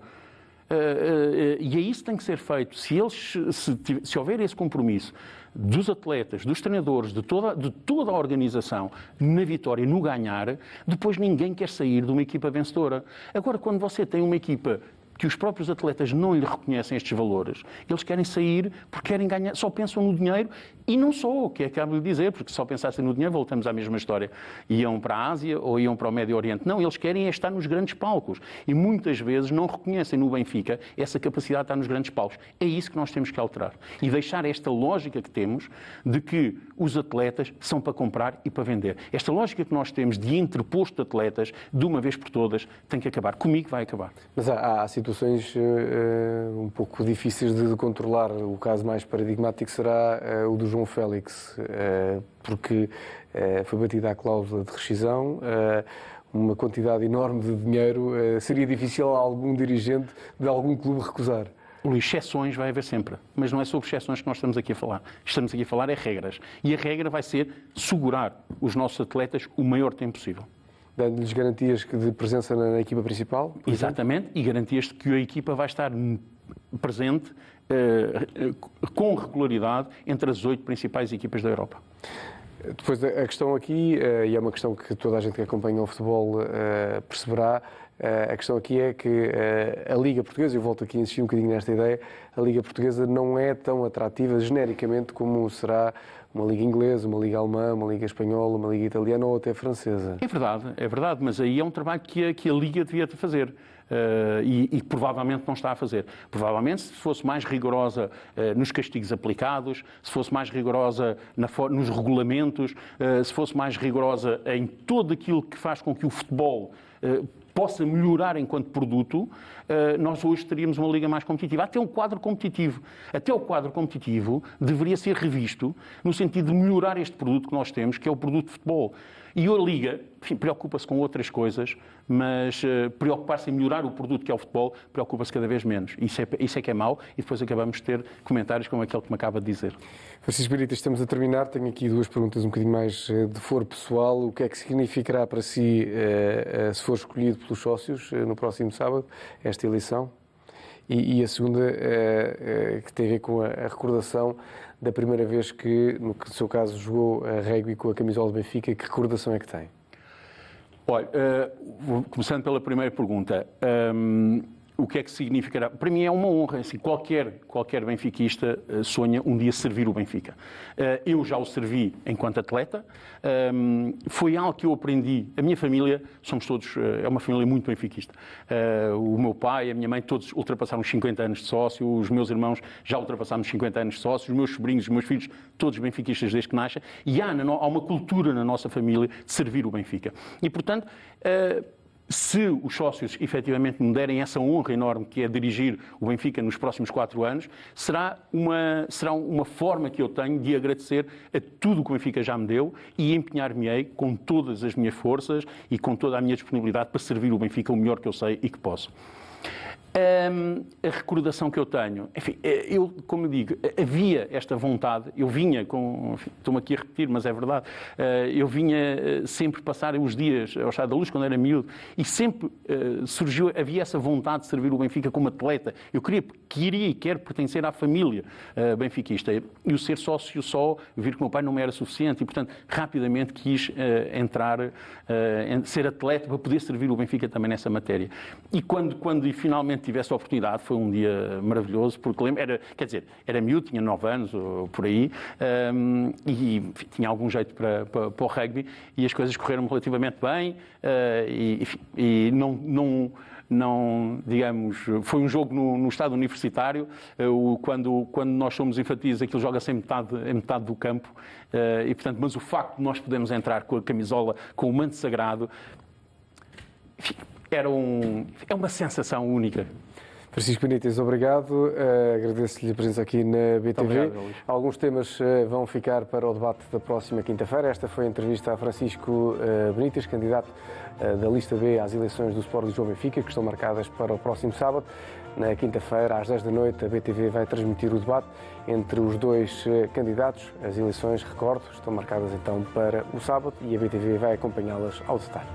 E é isso que tem que ser feito. Se houver esse compromisso dos atletas, dos treinadores, de toda a organização na vitória, no ganhar, depois ninguém quer sair de uma equipa vencedora. Agora, quando você tem uma equipa que os próprios atletas não lhe reconhecem estes valores, eles querem sair porque querem ganhar, só pensam no dinheiro e não só, o que acabo de dizer, porque se só pensassem no dinheiro voltamos à mesma história. Iam para a Ásia ou iam para o Médio Oriente. Não, eles querem estar nos grandes palcos e muitas vezes não reconhecem no Benfica essa capacidade de estar nos grandes palcos. É isso que nós temos que alterar e deixar esta lógica que temos de que os atletas são para comprar e para vender. Esta lógica que nós temos de interposto de atletas, de uma vez por todas, tem que acabar. Comigo vai acabar. Mas há situações um pouco difíceis de controlar. O caso mais paradigmático será o do João Félix, porque foi batida a cláusula de rescisão, uma quantidade enorme de dinheiro, seria difícil a algum dirigente de algum clube recusar. Luís, exceções vai haver sempre, mas não é sobre exceções que nós estamos aqui a falar. Estamos aqui a falar é regras. E a regra vai ser segurar os nossos atletas o maior tempo possível. Dando-lhes garantias de presença na equipa principal? Exatamente, e garantias de que a equipa vai estar presente com regularidade entre as 8 principais equipas da Europa. Depois, a questão aqui, e é uma questão que toda a gente que acompanha o futebol perceberá, a questão aqui é que a Liga Portuguesa, eu volto aqui a insistir um bocadinho nesta ideia, a Liga Portuguesa não é tão atrativa genericamente como será uma Liga Inglesa, uma Liga Alemã, uma Liga Espanhola, uma Liga Italiana ou até Francesa. É verdade, mas aí é um trabalho que a Liga devia fazer. E provavelmente não está a fazer. Provavelmente, se fosse mais rigorosa nos castigos aplicados, se fosse mais rigorosa nos regulamentos, se fosse mais rigorosa em todo aquilo que faz com que o futebol possa melhorar enquanto produto, nós hoje teríamos uma liga mais competitiva. Até o quadro competitivo deveria ser revisto no sentido de melhorar este produto que nós temos, que é o produto de futebol. E a Liga, enfim, preocupa-se com outras coisas, mas preocupar-se em melhorar o produto que é o futebol, preocupa-se cada vez menos. Isso é que é mau, e depois acabamos de ter comentários como aquele que me acaba de dizer. Francisco Benítez, estamos a terminar. Tenho aqui 2 perguntas um bocadinho mais de foro pessoal. O que é que significará para si, se for escolhido pelos sócios no próximo sábado, esta eleição? E a segunda, que tem a ver com a recordação da primeira vez que, no seu caso, jogou rugby com a camisola do Benfica. Que recordação é que tem? Olha, começando pela primeira pergunta, o que é que significará? Para mim é uma honra. Assim, qualquer benfiquista sonha um dia servir o Benfica. Eu já o servi enquanto atleta. Foi algo que eu aprendi. A minha família, somos todos, é uma família muito benfiquista. O meu pai, a minha mãe, todos ultrapassaram os 50 anos de sócio. Os meus irmãos já ultrapassaram os 50 anos de sócio. Os meus sobrinhos, os meus filhos, todos benfiquistas desde que nascem. E há uma cultura na nossa família de servir o Benfica. E, portanto, se os sócios efetivamente me derem essa honra enorme que é dirigir o Benfica nos próximos 4 anos, será uma forma que eu tenho de agradecer a tudo o que o Benfica já me deu e empenhar-me-ei com todas as minhas forças e com toda a minha disponibilidade para servir o Benfica o melhor que eu sei e que posso. A recordação que eu tenho, enfim, como eu digo, havia esta vontade, eu vinha estou-me aqui a repetir, mas é verdade, eu vinha sempre passar os dias ao Estádio da Luz quando era miúdo e sempre havia essa vontade de servir o Benfica como atleta. Eu queria e quero pertencer à família benfiquista e o ser sócio só, vir que o meu pai não me era suficiente e, portanto, rapidamente quis ser atleta para poder servir o Benfica também nessa matéria. E quando finalmente tivesse a oportunidade, foi um dia maravilhoso, porque lembro, era miúdo, tinha 9 anos, ou por aí, e enfim, tinha algum jeito para o rugby, e as coisas correram relativamente bem, e não, digamos, foi um jogo no estado universitário, quando nós somos infantis, aquilo joga-se em metade do campo, e portanto, mas o facto de nós podermos entrar com a camisola, com o manto sagrado, enfim, é uma sensação única. Francisco Benítez, obrigado. Agradeço-lhe a presença aqui na BTV. Obrigado, alguns temas vão ficar para o debate da próxima quinta-feira. Esta foi a entrevista a Francisco Benítez, candidato da lista B às eleições do Sport Lisboa Benfica, que estão marcadas para o próximo sábado. Na quinta-feira, às 10 da noite, a BTV vai transmitir o debate entre os 2 candidatos. As eleições, recordo, estão marcadas então para o sábado e a BTV vai acompanhá-las ao detalhe.